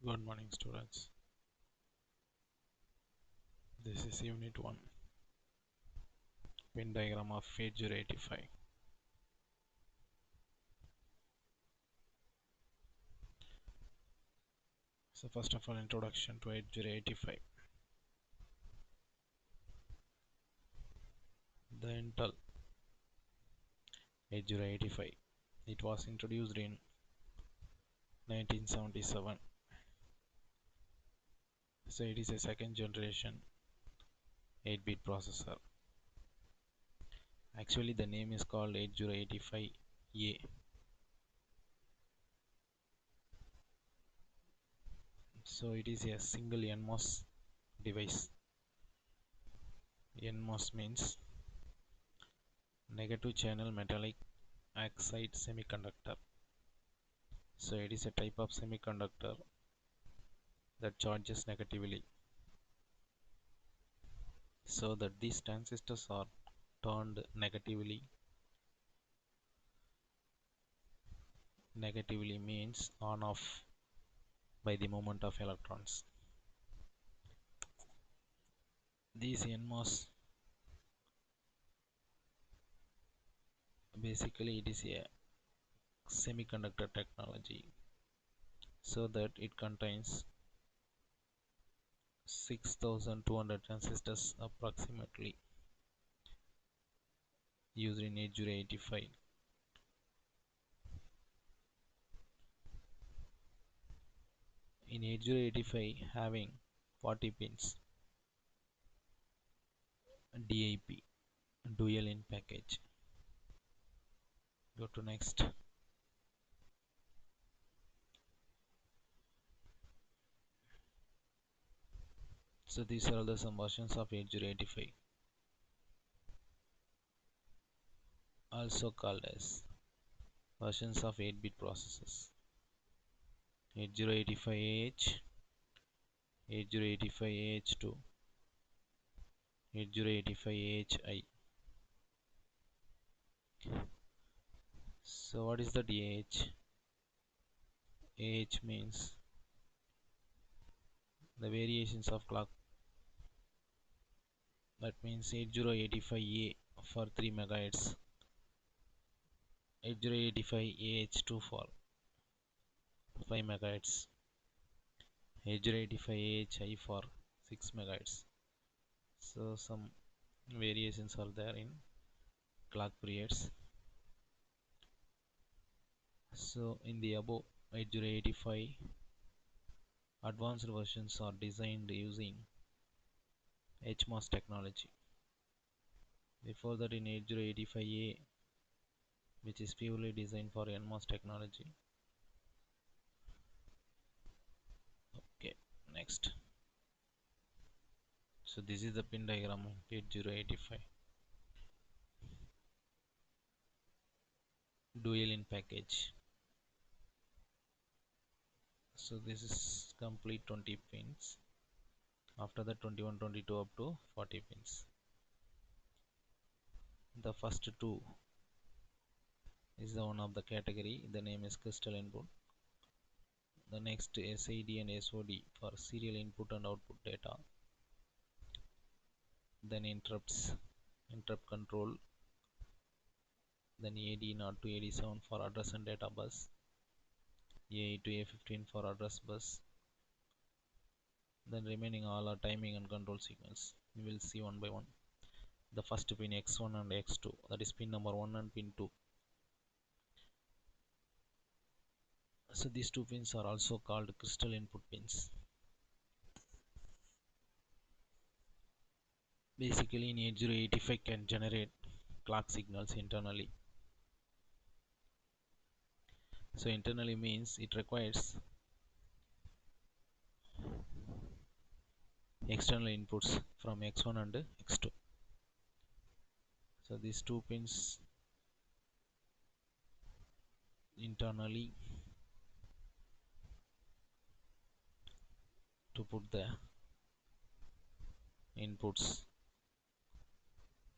Good morning, students. This is Unit 1, pin diagram of 8085. So first of all, introduction to 8085. The Intel 8085. It was introduced in 1977. So it is a second generation 8-bit processor. Actually, the name is called 8085A. So it is a single NMOS device. NMOS means negative channel metallic oxide semiconductor. So it is a type of semiconductor that charges negatively, so that these transistors are turned negatively means on off by the movement of electrons. These NMOS, basically it is a semiconductor technology, so that it contains 6200 transistors approximately used in 8085. In 8085 having 40 pins, DIP, dual in package. Go to next. So these are all the some versions of 8085, also called as versions of 8-bit processors. 8085AH, 8085AH2, 8085AHI. So what is the AH? AH means the variations of clock. That means 8085A for 3 MHz, 8085AH2 for 5 MHz, 8085AHI for 6 MHz. So some variations are there in clock periods. So in the above 8085, advanced versions are designed using HMOS technology. Before that, in 8085A, which is purely designed for NMOS technology. Okay, next. So this is the pin diagram of 8085. Dual in package. So this is complete 20 pins. After that, 21, 22 up to 40 pins. The first two is the one of the category. The name is crystal input. The next SID and SOD for serial input and output data. Then interrupts, interrupt control. Then AD0 to AD7 for address and data bus. A8 to A15 for address bus. Then remaining all are timing and control signals. We will see one by one. The first pin X1 and X2, that is pin number 1 and pin 2. So these two pins are also called crystal input pins. Basically in 8085 can generate clock signals internally. So internally means it requires external inputs from X1 and X2. So these two pins internally to put the inputs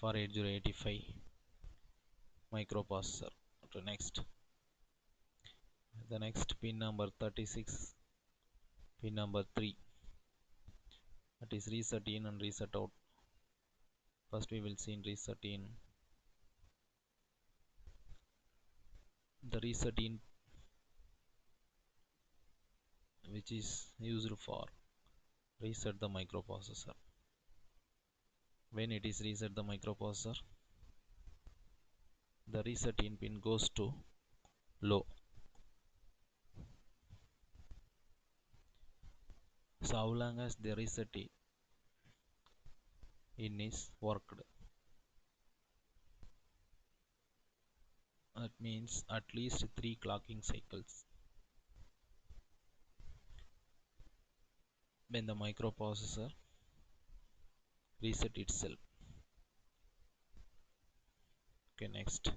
for 8085 microprocessor. The next pin number 36 Pin number 3, that is reset in and reset out. First we will see in reset in. The reset in, which is used for reset the microprocessor. When it is reset the microprocessor, the reset in pin goes to low. So how long as the reset in is worked, that means at least 3 clocking cycles. When the microprocessor reset itself. Okay, next,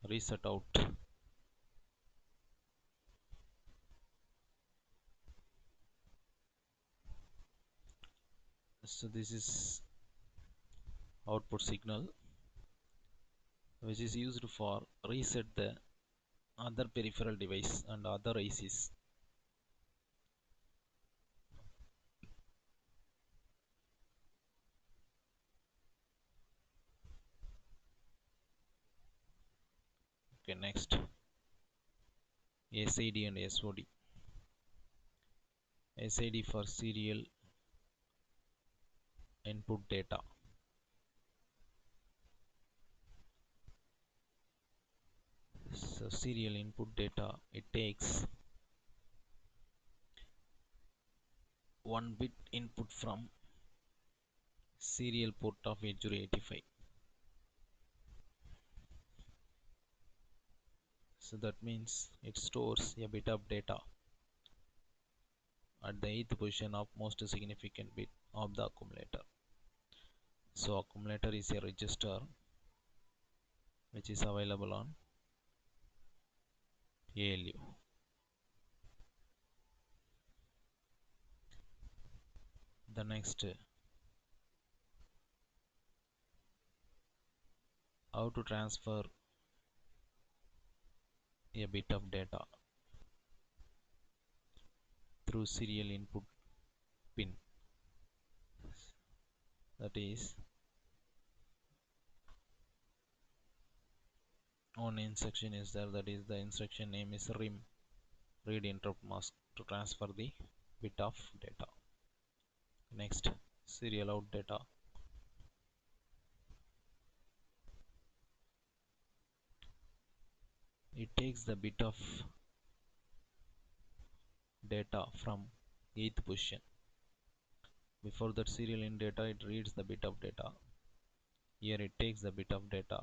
reset out. So this is output signal which is used for reset the other peripheral device and other ICs. Okay, next, SID and SOD. SID for serial input data. So serial input data, it takes 1 bit input from serial port of 8085. So that means it stores a bit of data at the 8th position of most significant bit of the accumulator. So accumulator is a register which is available on ALU. The next, how to transfer a bit of data through serial input pin. That is, one instruction is there, that is the instruction name is RIM, read interrupt mask, to transfer the bit of data. Next, serial out data. It takes the bit of data from 8th position. Before that serial in data, it reads the bit of data. Here it takes the bit of data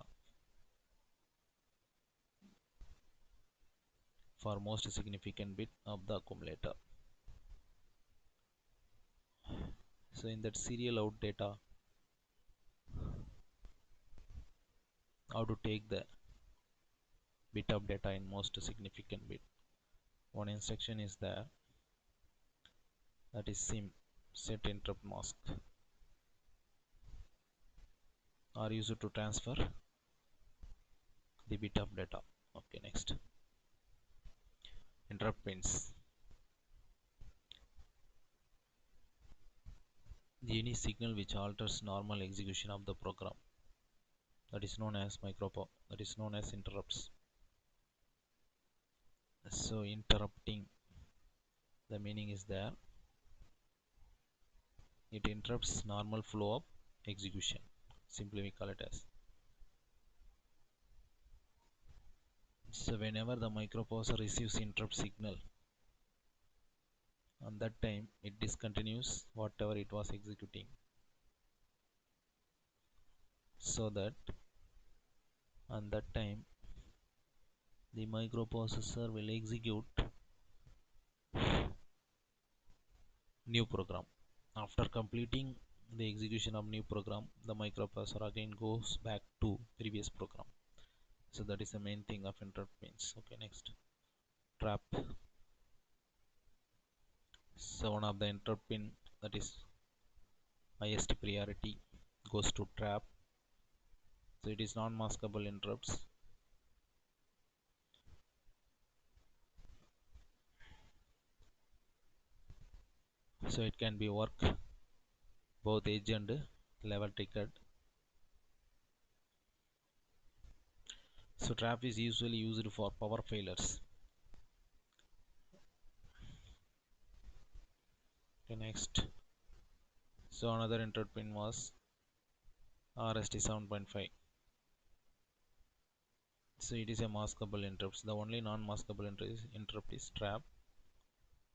for most significant bit of the accumulator. So in that serial out data, how to take the bit of data in most significant bit. One instruction is there, that is SIM, set interrupt mask, are used to transfer the bit of data. Okay, next, interrupt pins. Any signal which alters normal execution of the program, that is known as interrupts. So interrupting, the meaning is there, it interrupts normal flow of execution. Simply we call it as. So whenever the microprocessor receives interrupt signal, on that time it discontinues whatever it was executing, so that on that time the microprocessor will execute new program. After completing the execution of new program, the microprocessor again goes back to previous program. So that is the main thing of interrupt pins. Okay, next, trap. So one of the interrupt pin, that is highest priority, goes to trap. So it is non-maskable interrupts. So it can be work both edge and level triggered. So trap is usually used for power failures. Okay, next. So another interrupt pin was RST 7.5. So it is a maskable interrupt. The only non-maskable interrupt is trap.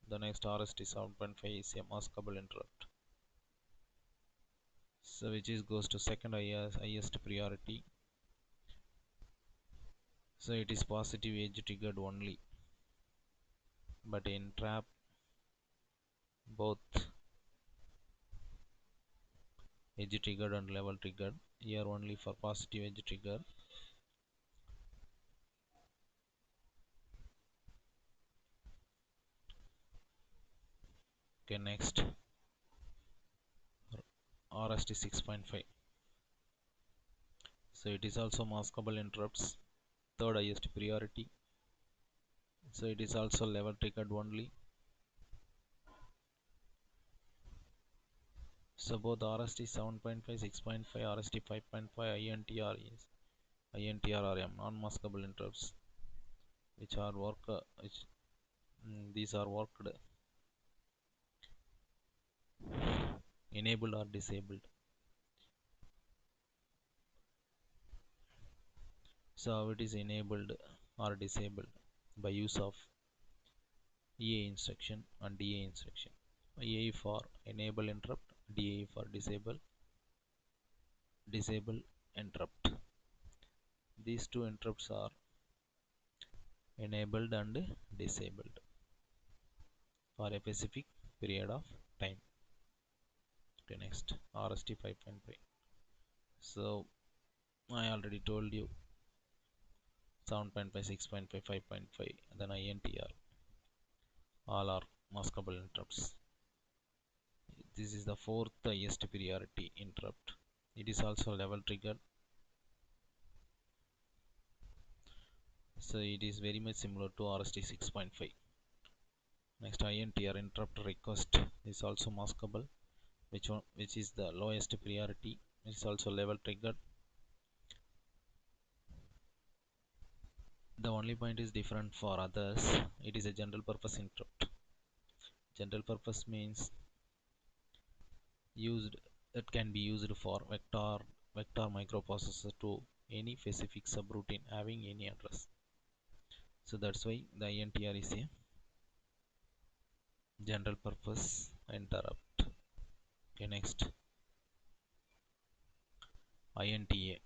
The next RST 7.5 is a maskable interrupt. So which is goes to second highest priority. So it is positive edge triggered only. But in trap, both edge triggered and level triggered. Here only for positive edge trigger. Okay, next RST 6.5. So it is also maskable interrupts, third highest priority. So it is also level triggered only. So both RST 7.5, 6.5, RST 5.5, INTR is INTR are non-maskable interrupts, which are these are worked enabled or disabled. So how it is enabled or disabled by use of EA instruction and DA instruction. EA for enable interrupt, DA for disable interrupt. These two interrupts are enabled and disabled for a specific period of time. Okay, next RST 5.5. So I already told you 7.5, 6.5, 5.5, then INTR, all are maskable interrupts. This is the fourth highest priority interrupt. It is also level triggered. So it is very much similar to RST 6.5. Next INTR, interrupt request, is also maskable, which is the lowest priority. It is also level triggered. The only point is different for others. It is a general purpose interrupt. General purpose means used that can be used for vector microprocessor to any specific subroutine having any address. So that's why the INTR is a general purpose interrupt. Okay, next INTA.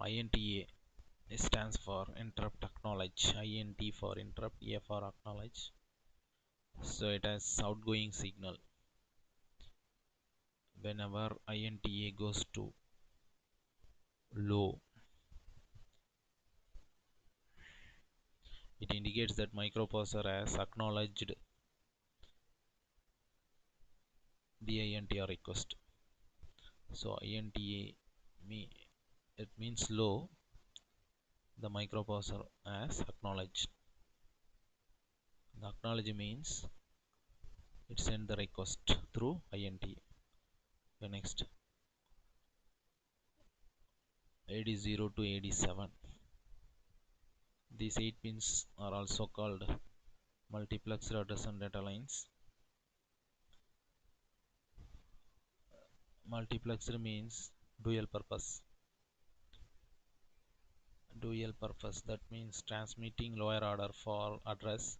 INTA stands for interrupt acknowledge. INT for interrupt, A for acknowledge. So it has outgoing signal. Whenever INTA goes to low, it indicates that microprocessor has acknowledged the INTR request. So INTA it means low, the microprocessor has acknowledged. The acknowledge means it sent the request through INTA. The next AD0 to AD7. These 8 pins are also called multiplexer address and data lines. Multiplexer means dual purpose. Dual purpose, that means transmitting lower order for address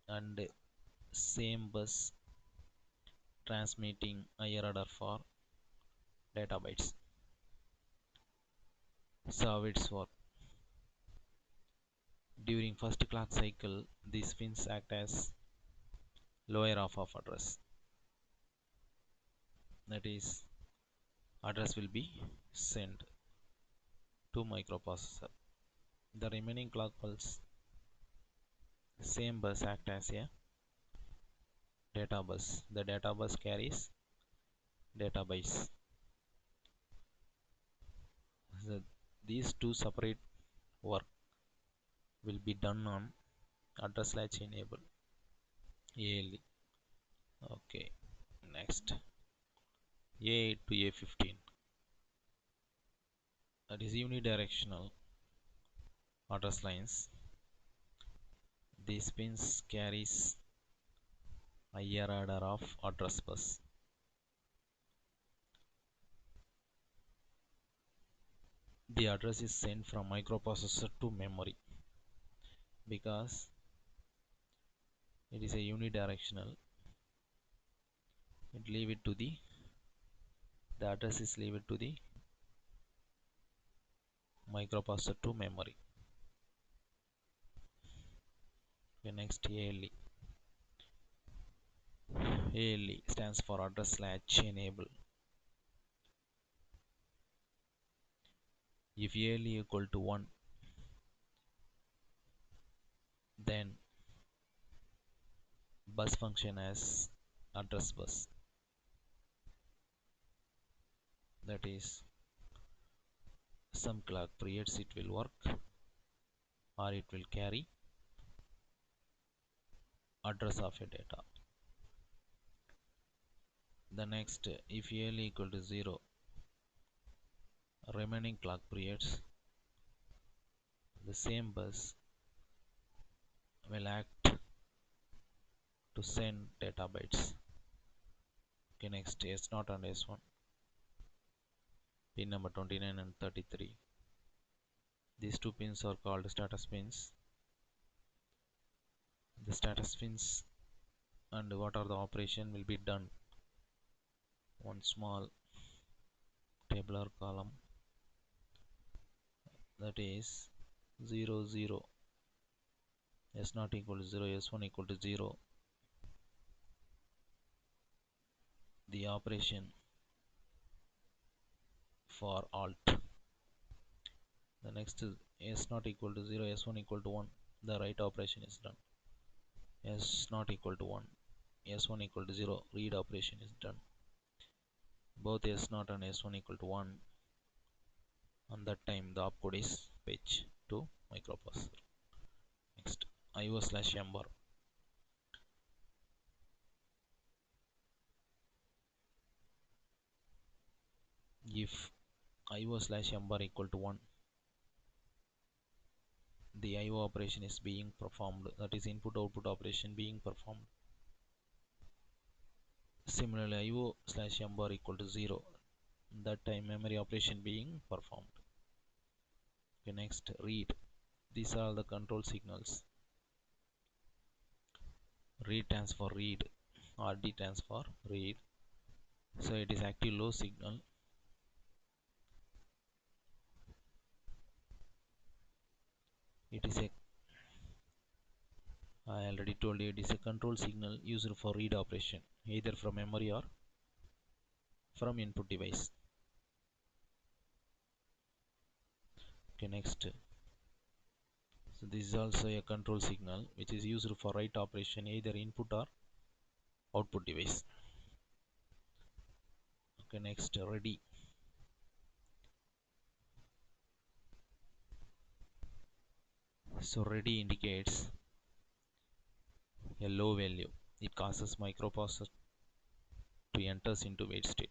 and same bus transmitting higher order for data bytes. So how it's work? During first clock cycle, these pins act as lower half of address. That is, address will be sent to microprocessor. The remaining clock pulse, same bus act as a data bus. The data bus carries data bytes. So these two separate work will be done on address latch enable. ALE. Okay, next A8 to A15, that is unidirectional address lines. These pins carries higher order of address bus. The address is sent from microprocessor to memory. Because it is a unidirectional, the address is leave it to the microprocessor to memory. Okay, next ALE. ALE stands for address latch enable. If ALE equal to 1, then bus function as address bus, that is some clock periods it will work, or it will carry address of a data. The next, if ALE equal to 0, remaining clock periods, the same bus will act to send data bytes. Okay, next S0 and S1, pin number 29 and 33. These two pins are called status pins. The status pins and what are the operation will be done. One small tabular column, that is 0 0, S0 equal to 0, S1 equal to 0. The operation for alt. The next is S0 equal to 0, S1 equal to 1. The write operation is done. S0 equal to 1, S1 equal to 0. Read operation is done. Both S0 and S1 equal to 1. On that time the opcode is fetch to microprocessor. Next, IO/ember. If IO/ember equal to 1, the IO operation is being performed, that is input output operation being performed. Similarly, IO/ember equal to 0, that time memory operation being performed. Okay, next, read. These are the control signals. Read stands for read, RD stands for read. So it is active low signal. It is a, I already told you, it is a control signal used for read operation, either from memory or from input device. Okay, next. So this is also a control signal which is used for write operation, either input or output device. Okay, next, ready. So ready indicates a low value. It causes microprocessor to enters into wait state.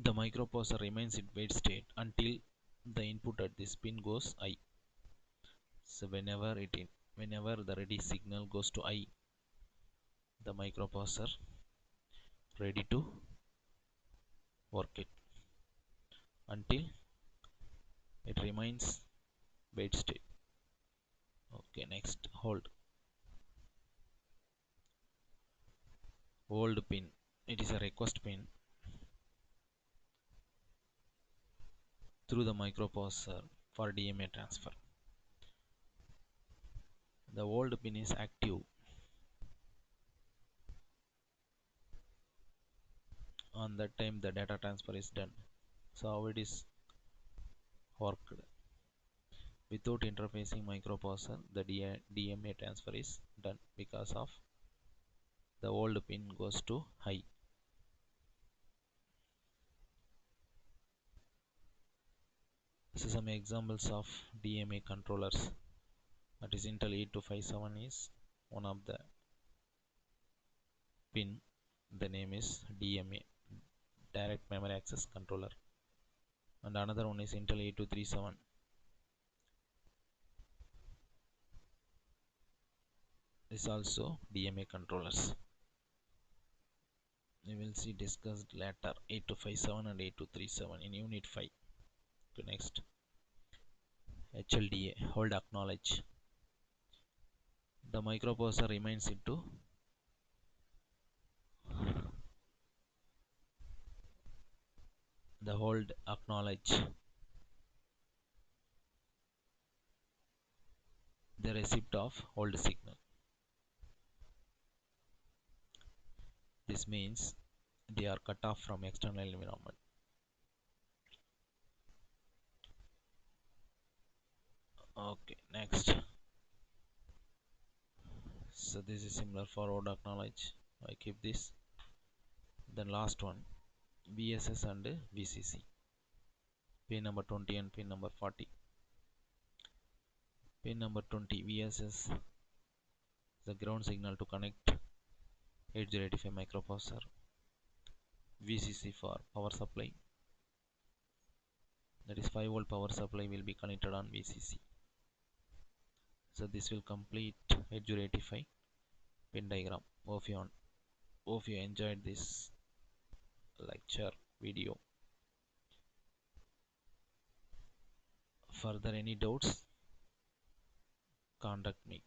The microprocessor remains in wait state until the input at this pin goes high. So whenever the ready signal goes to high, the microprocessor ready to work it until it remains wait state. Okay, next, hold. Hold pin, it is a request pin through the microprocessor for DMA transfer. The hold pin is active on that time the data transfer is done. So how it is worked? Without interfacing microprocessor, the DMA transfer is done because of the hold pin goes to high. So some examples of DMA controllers, that is Intel 8257 is one of the pin. The name is DMA, direct memory access controller, and another one is Intel 8237 is also DMA controllers. We will see discussed later 8257 and 8237 in unit 5. To next, HLDA, hold acknowledge. The microprocessor reminds it to the hold acknowledge the receipt of hold signal. This means they are cut off from external environment. Okay, next. So this is similar for hold acknowledge. I keep this. Then last one, VSS and VCC. Pin number 20 and pin number 40. Pin number 20, VSS, the ground signal to connect 8085 microprocessor. VCC for power supply, that is 5 volt power supply will be connected on VCC. So this will complete 8085 pin diagram. Hope you enjoyed this lecture video. Further any doubts, contact me.